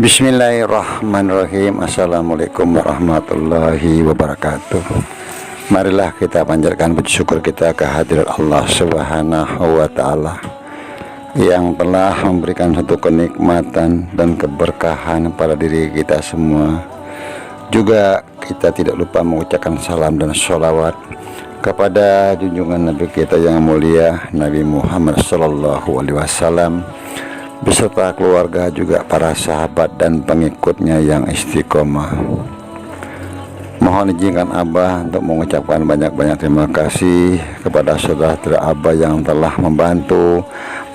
Bismillahirrahmanirrahim. Assalamualaikum warahmatullahi wabarakatuh. Marilah kita panjatkan puji syukur kita kehadirat Allah Subhanahu wa ta'ala yang telah memberikan satu kenikmatan dan keberkahan pada diri kita semua. Juga kita tidak lupa mengucapkan salam dan sholawat kepada junjungan Nabi kita yang mulia, Nabi Muhammad SAW, beserta keluarga, juga para sahabat dan pengikutnya yang istiqomah. Mohon izinkan Abah untuk mengucapkan banyak-banyak terima kasih kepada saudara-saudara Abah yang telah membantu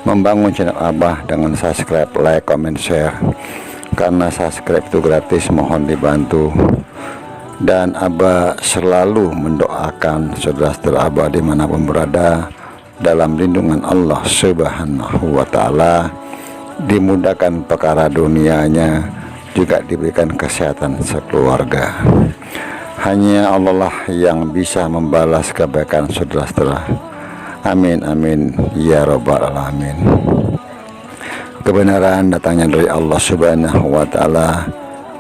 membangun channel Abah dengan subscribe, like, comment, share. Karena subscribe itu gratis, mohon dibantu. Dan Abah selalu mendoakan saudara-saudara Abah dimanapun berada dalam lindungan Allah Subhanahu wa ta'ala, dimudahkan perkara dunianya, juga diberikan kesehatan sekeluarga. Hanya Allah lah yang bisa membalas kebaikan saudara-saudara. Amin amin ya rabbal alamin. Kebenaran datangnya dari Allah Subhanahu wa ta'ala.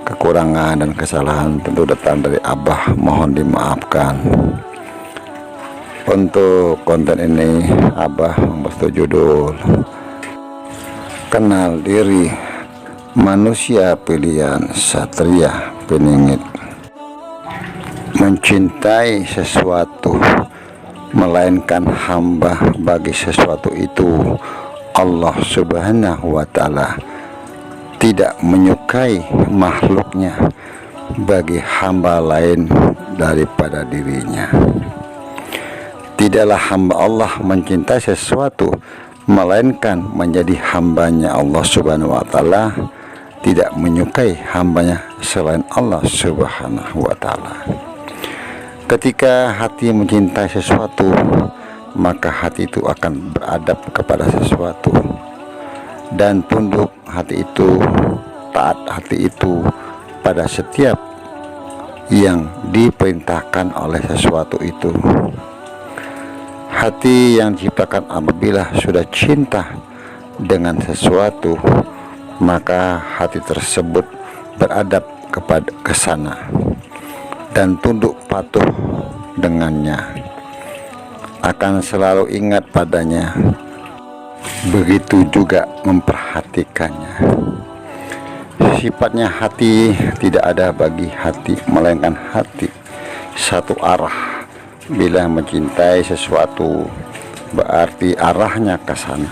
Kekurangan dan kesalahan tentu datang dari Abah, mohon dimaafkan. Untuk konten ini Abah membuat judul Kenal Diri Manusia Pilihan Satria Peningit. Mencintai sesuatu melainkan hamba bagi sesuatu itu Allah Subhanahu wa ta'ala tidak menyukai makhluknya bagi hamba lain daripada dirinya. Tidaklah hamba Allah mencintai sesuatu melainkan menjadi hambanya Allah Subhanahu wa ta'ala, tidak menyukai hambanya selain Allah Subhanahu wa ta'ala. Ketika hati mencintai sesuatu, maka hati itu akan beradab kepada sesuatu dan tunduk hati itu, taat hati itu pada setiap yang diperintahkan oleh sesuatu itu. Hati yang diciptakan apabila sudah cinta dengan sesuatu, maka hati tersebut beradab kepada kesana dan tunduk patuh dengannya, akan selalu ingat padanya, begitu juga memperhatikannya. Sifatnya hati tidak ada bagi hati melainkan hati satu arah. Bila mencintai sesuatu berarti arahnya ke sana,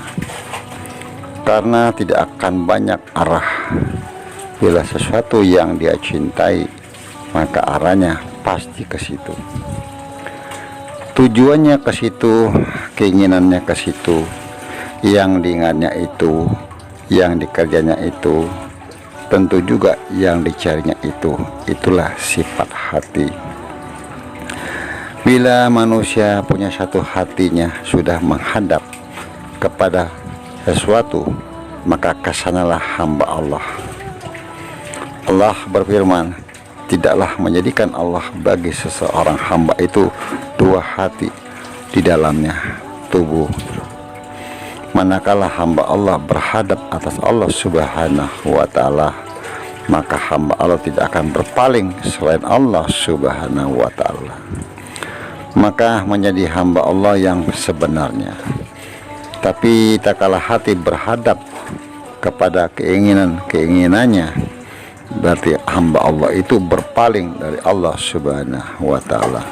karena tidak akan banyak arah. Bila sesuatu yang dia cintai, maka arahnya pasti ke situ, tujuannya ke situ, keinginannya ke situ, yang diingatnya itu, yang dikerjanya itu, tentu juga yang dicarinya itu. Itulah sifat hati. Bila manusia punya satu hatinya sudah menghadap kepada sesuatu, maka kesanalah hamba Allah. Allah berfirman, tidaklah menjadikan Allah bagi seseorang hamba itu dua hati di dalamnya tubuh. Manakala hamba Allah berhadap atas Allah Subhanahu wa ta'ala, maka hamba Allah tidak akan berpaling selain Allah Subhanahu wa ta'ala, maka menjadi hamba Allah yang sebenarnya. Tapi tak kalah hati berhadap kepada keinginannya, berarti hamba Allah itu berpaling dari Allah Subhanahu wa ta'ala.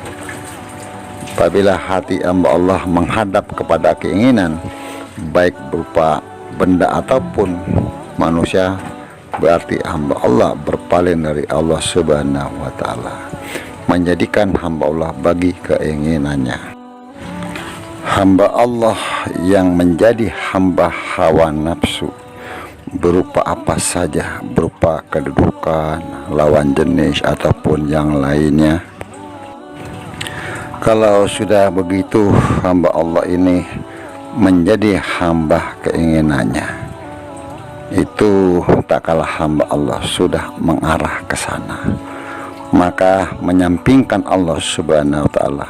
Apabila hati hamba Allah menghadap kepada keinginan, baik berupa benda ataupun manusia, berarti hamba Allah berpaling dari Allah Subhanahu wa ta'ala, menjadikan hamba Allah bagi keinginannya. Hamba Allah yang menjadi hamba hawa nafsu berupa apa saja, berupa kedudukan, lawan jenis ataupun yang lainnya. Kalau sudah begitu, hamba Allah ini menjadi hamba keinginannya, itu tak kalah hamba Allah sudah mengarah ke sana, maka menyampingkan Allah Subhanahu wa ta'ala,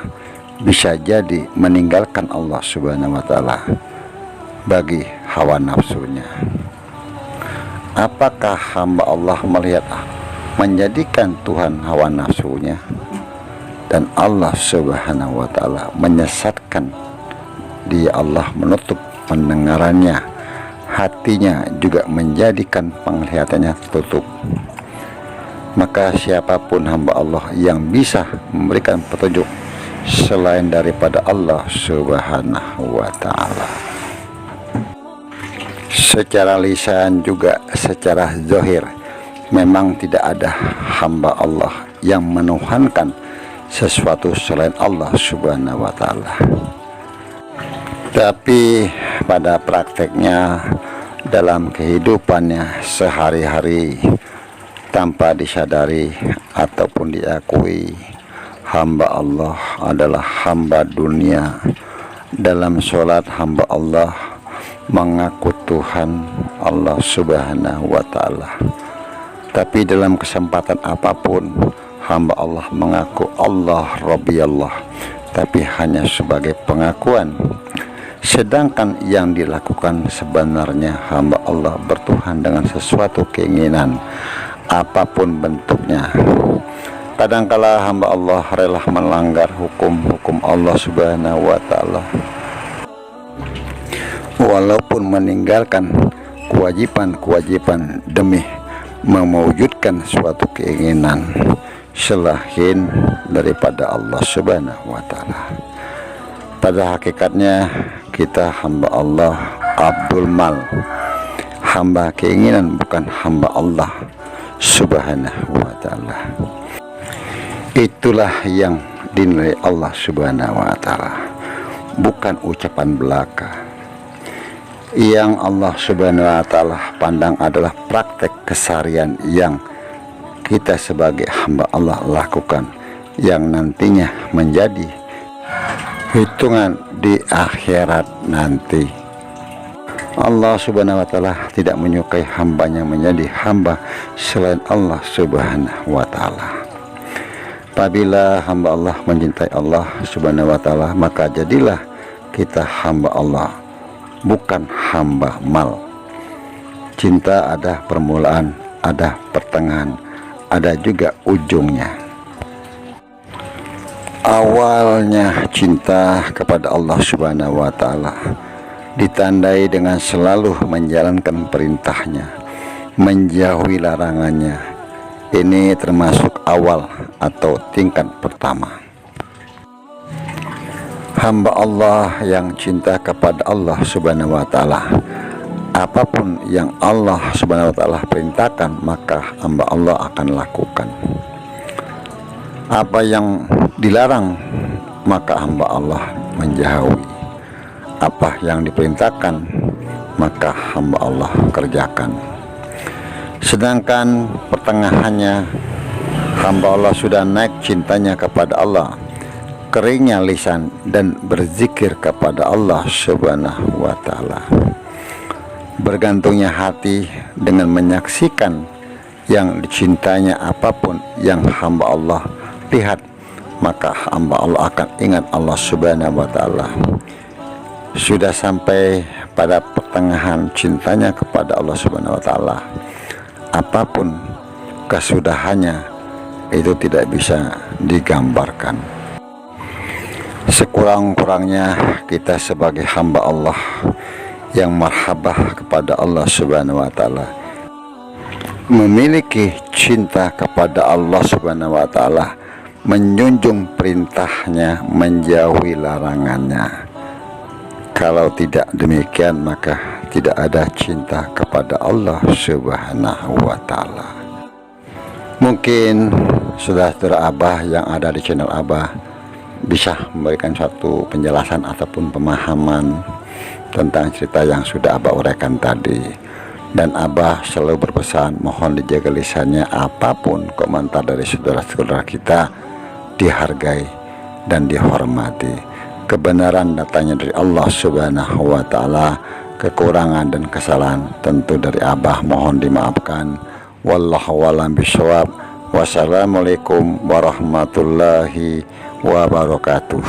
bisa jadi meninggalkan Allah Subhanahu wa ta'ala bagi hawa nafsunya. Apakah hamba Allah melihat menjadikan Tuhan hawa nafsunya, dan Allah Subhanahu wa ta'ala menyesatkan dia? Allah menutup pendengarannya, hatinya juga menjadikan penglihatannya tertutup. Maka siapapun hamba Allah yang bisa memberikan petunjuk selain daripada Allah Subhanahu wa ta'ala, secara lisan juga secara zahir, memang tidak ada hamba Allah yang menuhankan sesuatu selain Allah Subhanahu wa ta'ala. Tapi pada prakteknya, dalam kehidupannya sehari-hari, tanpa disadari ataupun diakui, hamba Allah adalah hamba dunia. Dalam sholat, hamba Allah mengaku Tuhan Allah Subhanahu wa ta'ala. Tapi dalam kesempatan apapun, hamba Allah mengaku Allah Rabbi Allah, tapi hanya sebagai pengakuan. Sedangkan yang dilakukan sebenarnya hamba Allah bertuhan dengan sesuatu keinginan, apapun bentuknya. Kadangkala hamba Allah rela melanggar hukum-hukum Allah Subhanahu wa ta'ala, walaupun meninggalkan kewajiban-kewajiban demi mewujudkan suatu keinginan selain daripada Allah Subhanahu wa ta'ala. Pada hakikatnya kita hamba Allah Abdul Mal, hamba keinginan, bukan hamba Allah Subhanahu wa ta'ala. Itulah yang dinilai Allah Subhanahu wa ta'ala, bukan ucapan belaka. Yang Allah Subhanahu wa ta'ala pandang adalah praktek keseharian yang kita sebagai hamba Allah lakukan, yang nantinya menjadi hitungan di akhirat nanti. Allah Subhanahu wa ta'ala tidak menyukai hambanya menjadi hamba selain Allah Subhanahu wa ta'ala. Apabila hamba Allah mencintai Allah Subhanahu wa ta'ala, maka jadilah kita hamba Allah, bukan hamba mal. Cinta ada permulaan, ada pertengahan, ada juga ujungnya. Awalnya cinta kepada Allah Subhanahu wa ta'ala ditandai dengan selalu menjalankan perintahnya, menjauhi larangannya. Ini termasuk awal atau tingkat pertama. Hamba Allah yang cinta kepada Allah Subhanahu wa ta'ala, apapun yang Allah Subhanahu wa ta'ala perintahkan, maka hamba Allah akan lakukan. Apa yang dilarang, maka hamba Allah menjauhi. Apa yang diperintahkan, maka hamba Allah kerjakan. Sedangkan pertengahannya, hamba Allah sudah naik cintanya kepada Allah, keringnya lisan dan berzikir kepada Allah Subhanahu wa ta'ala, bergantungnya hati dengan menyaksikan yang dicintanya. Apapun yang hamba Allah lihat, maka hamba Allah akan ingat Allah Subhanahu wa ta'ala. Sudah sampai pada pertengahan cintanya kepada Allah Subhanahu wa ta'ala, apapun kesudahannya itu tidak bisa digambarkan. Sekurang-kurangnya kita sebagai hamba Allah yang marhabah kepada Allah Subhanahu wa ta'ala, memiliki cinta kepada Allah Subhanahu wa ta'ala, menjunjung perintahnya, menjauhi larangannya. Kalau tidak demikian, maka tidak ada cinta kepada Allah Subhanahu wa ta'ala. Mungkin saudara-saudara Abah yang ada di channel Abah bisa memberikan suatu penjelasan ataupun pemahaman tentang cerita yang sudah Abah uraikan tadi. Dan Abah selalu berpesan, mohon dijaga lisannya. Apapun komentar dari saudara-saudara kita dihargai dan dihormati. Kebenaran datangnya dari Allah Subhanahu wa ta'ala, kekurangan dan kesalahan tentu dari Abah mohon dimaafkan. Wallahu a'lam bishawab. Wassalamualaikum warahmatullahi wabarakatuh.